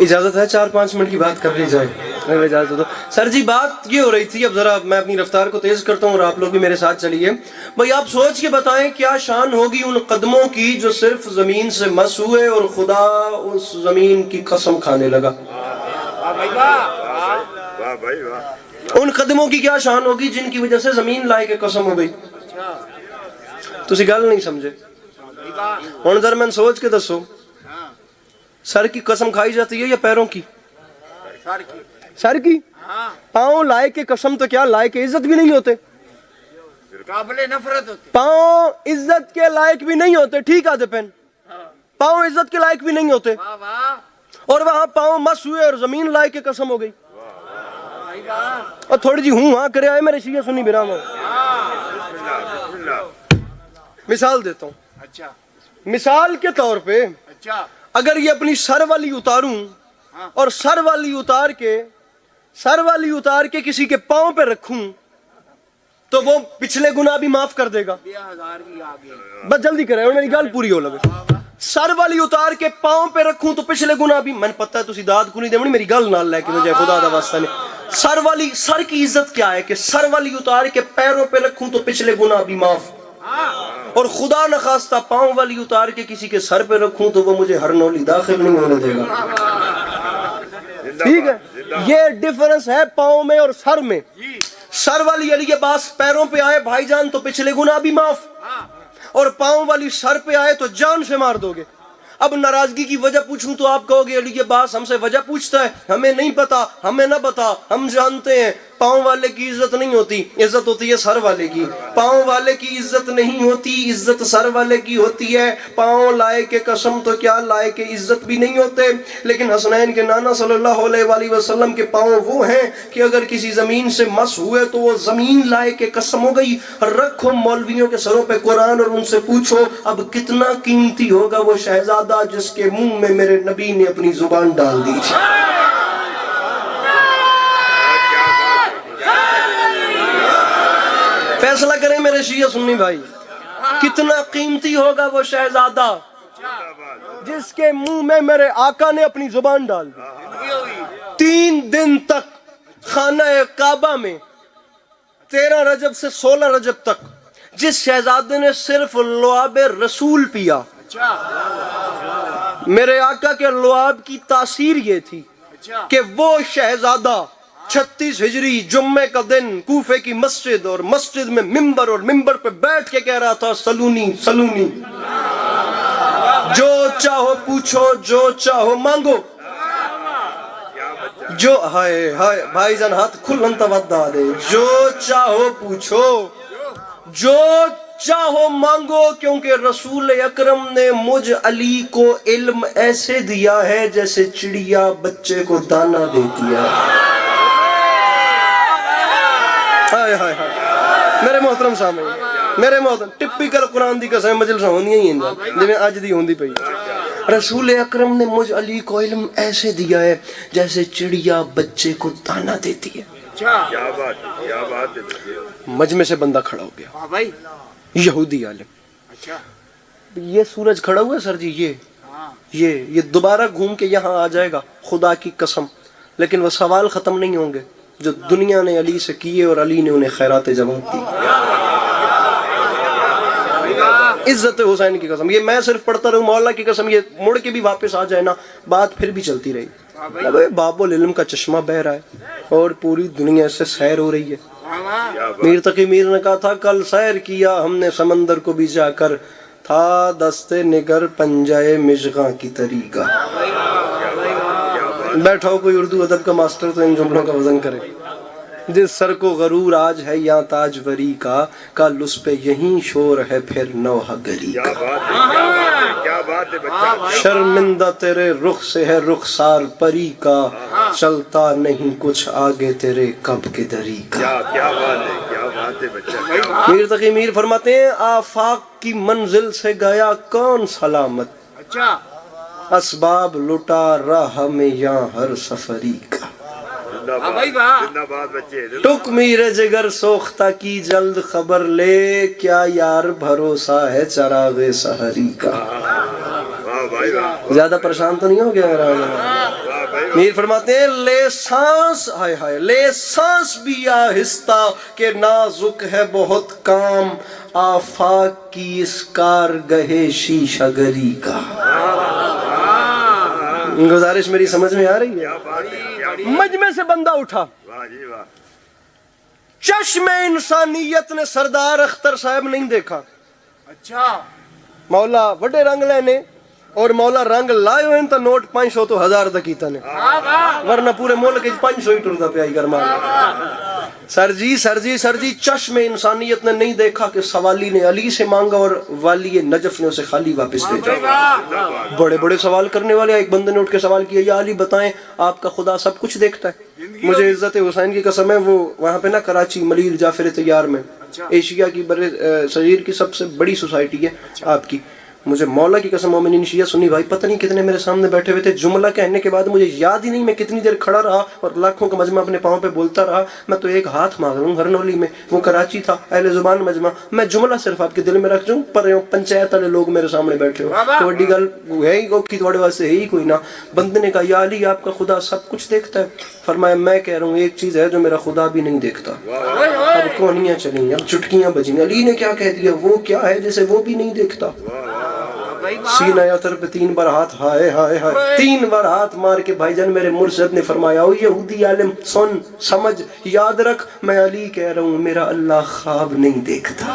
اجازت ہے 4-5 منٹ کی بات کر لی جائے؟ اگر اجازت ہو تو سر جی بات یہ ہو رہی تھی، اب ذرا میں اپنی رفتار کو تیز کرتا ہوں اور آپ لوگ بھی میرے ساتھ چلیے بھائی. آپ سوچ کے بتائیں کیا شان ہوگی ان قدموں کی جو صرف زمین سے مس ہوئے اور خدا اس زمین کی قسم کھانے لگا. ان قدموں کی کیا شان ہوگی جن کی وجہ سے زمین لائے کے قسم ہو گئی. تسی گل نہیں سمجھے. ہن ذرا میں سوچ کے دسو سر کی قسم کھائی جاتی ہے یا پیروں کی؟ سر کی. پاؤں لائے کے قسم تو کیا لائے کے عزت بھی نہیں ہوتے، قابل نفرت ہوتے. پاؤں عزت کے لائق بھی نہیں ہوتے. ٹھیک آدھے پین پاؤں عزت کے لائق بھی نہیں ہوتے، اور وہاں پاؤں مس ہوئے اور زمین لائے کے قسم ہو گئی. اور تھوڑی جی ہوں ہاں کرے آئے میرے شیعہ سنی برام. مثال دیتا ہوں. اچھا مثال کے طور پہ اچھا اگر یہ اپنی سر والی اتاروں اور سر والی اتار کے کسی کے پاؤں پہ رکھوں تو وہ پچھلے گناہ بھی معاف کر دے گا. 2000 کی آگے بس جلدی کرے اور میری گال پوری ہو لگے. سر والی اتار کے پاؤں پہ رکھوں تو پچھلے گناہ بھی، میں نے پتہ ہے تسی داد کو نہیں دے میری گل نال لے کے مجھے خدا دا واسطہ نہیں. سر کی عزت کیا ہے کہ سر والی اتار کے پیروں پہ رکھوں تو پچھلے گناہ بھی معاف، اور خدا نخواستہ پاؤں والی اتار کے کسی کے سر پہ رکھوں تو وہ مجھے ہر نولی داخل نہیں ہونے دے گا. ٹھیک ہے، یہ ڈیفرنس ہے پاؤں میں اور سر میں. سر والی علی عباس پیروں پہ آئے بھائی جان تو پچھلے گناہ بھی معاف، اور پاؤں والی سر پہ آئے تو جان سے مار دو گے. اب ناراضگی کی وجہ پوچھوں تو آپ کہو گے علی عباس ہم سے وجہ پوچھتا ہے، ہمیں نہیں پتا، ہمیں نہ بتا، ہم جانتے ہیں. پاؤں والے کی عزت نہیں ہوتی، عزت ہوتی ہے سر والے کی. پاؤں والے کی عزت نہیں ہوتی، عزت سر والے کی ہوتی ہے. پاؤں لائے کے قسم تو کیا لائے کے عزت بھی نہیں ہوتے، لیکن حسنین کے نانا صلی اللہ علیہ وآلہ وسلم کے پاؤں وہ ہیں کہ اگر کسی زمین سے مس ہوئے تو وہ زمین لائے کے قسم ہو گئی. رکھو مولویوں کے سروں پہ قرآن اور ان سے پوچھو اب کتنا قیمتی ہوگا وہ شہزادہ جس کے منہ میں میرے نبی نے اپنی زبان ڈال دی. فیصلہ کریں میرے شیعہ سنی بھائی، کتنا قیمتی ہوگا وہ شہزادہ جس کے منہ میں میرے آقا نے اپنی زبان ڈال دی. 3 دن تک خانہ کعبہ میں 13 رجب سے 16 رجب تک جس شہزادے نے صرف لعاب رسول پیا، میرے آقا کے لعاب کی تاثیر یہ تھی کہ وہ شہزادہ 36 ہجری جمعے کا دن کوفے کی مسجد اور مسجد میں ممبر اور ممبر پہ بیٹھ کے کہہ رہا تھا سلونی سلونی، جو چاہو پوچھو جو چاہو مانگو. جو ہائے ہائے بھائی جان ہاتھ کھلن تودا دے، جو چاہو پوچھو جو چاہو مانگو، کیونکہ رسول اکرم نے مجھ علی کو علم ایسے دیا ہے جیسے چڑیا بچے کو دانا دیتی ہے. میرے محترم سامنے میرے محترم ٹپیکل قرآن دی قسم مجلساں ہوندیاں ہی ہیں جویں اج دی ہوندی پئی. رسول اکرم نے مجھ علی کو علم ایسے دیا ہے جیسے چڑیا بچے کو دانا دیتی ہے. کیا بات ہے. مجمع سے بندہ کھڑا ہو گیا، ہاں بھائی یہودی عالم. اچھا یہ سورج کھڑا ہوا ہے سر جی، یہ دوبارہ گھوم کے یہاں آ جائے گا خدا کی قسم، لیکن وہ سوال ختم نہیں ہوں گے جو دنیا نے علی سے کیے اور علی نے انہیں خیرات جواب دی. عزت حسین کی قسم، یہ میں صرف پڑھتا رہوں مولا کی قسم، یہ مڑ کے بھی واپس آ جائے نا بات پھر بھی چلتی رہی. باب العلم کا چشمہ بہ رہا ہے اور پوری دنیا سے سیر ہو رہی ہے. میر تقی میر نے کہا تھا کل سیر کیا ہم نے سمندر کو بھی جا کر، تھا دستے نگر پنجائے مشغاں کی طریقہ. بیٹھا ہو کوئی اردو ادب کا ماسٹر تو ان جملوں کا وزن کرے. جس سر کو غرور آج ہے یا تاجوری کا، کل اس پہ یہیں شور ہے پھر نوحہ گری کا. شرمندہ تیرے رخ سے ہے رخسار پری کا، چلتا نہیں کچھ آگے تیرے کب کے دری کا. میر تقی میر فرماتے ہیں آفاق کی منزل سے گیا کون سلامت، اچھا اسباب لٹا راہ میں یہاں ہر سفری کا. ٹک میرے جگر سوختہ کی جلد خبر لے، کیا یار بھروسہ ہے چراغ سحری کا. زیادہ پریشان تو نہیں ہو گیا میر فرماتے ہیں لے سانس ہائے ہائے لے سانس بھی آہستہ کہ نازک ہے بہت کام آفاق کی اس کارگہ شیشہ گری کا. گزارش میری سمجھ میں آ رہی ہے؟ مجمع سے بندہ اٹھا, واہ جی واہ. چشم انسانیت نے سردار اختر صاحب نہیں دیکھا. اچھا مولا وڈے رنگ لینے اور مولا رنگ لائے ہوئے تو نوٹ 500 تو 1000 تک کیتا نے, ورنہ پورے ملک 500 ہی ٹردا پیا گرما. سر جی چشم انسانیت نے نہیں دیکھا کہ سوالی نے علی سے مانگا اور والی نجف نے اسے خالی واپس بھیجا. بڑے بڑے سوال کرنے والے, ایک بندے نے اٹھ کے سوال کیا یا علی بتائیں آپ کا خدا سب کچھ دیکھتا ہے؟ مجھے عزت حسین کی قسم ہے, وہ وہاں پہ نا کراچی ملیل جعفر طیار میں ایشیا کی بر صغیر کی سب سے بڑی سوسائٹی ہے آپ کی, مجھے مولا کی قسم مومنین شیعہ سنی بھائی پتہ نہیں کتنے میرے سامنے بیٹھے ہوئے تھے. جملہ کہنے کے بعد مجھے یاد ہی نہیں میں کتنی دیر کھڑا رہا اور لاکھوں کا مجمع اپنے پاؤں پہ بولتا رہا. میں تو ایک ہاتھ مانگ رہا ہوں ہرنولی میں, وہ کراچی تھا اہل زبان مجمع. میں جملہ صرف آپ کے دل میں رکھ دوں پر پنچایت والے لوگ میرے سامنے بیٹھے ہو تو وڈی گل ہے ہی کی تھوڑے واسطے ہے ہی کوئی نہ. بندے نے کہا یا علی آپ کا خدا سب کچھ دیکھتا ہے؟ فرمایا میں کہہ رہا ہوں ایک چیز ہے جو میرا خدا بھی نہیں دیکھتا. اب کونیاں چلیں, اب چٹکیاں بجیں. علی نے کیا کہہ دیا, وہ کیا ہے جسے وہ بھی نہیں دیکھتا؟ سینہ اطہر پہ 3 بار ہاتھ, ہائے ہائے ہائے 3 بار ہاتھ مار کے بھائی جان میرے مرشد نے فرمایا او یہودی عالم سن سمجھ یاد رکھ, میں علی کہہ رہا ہوں میرا اللہ خواب نہیں دیکھتا.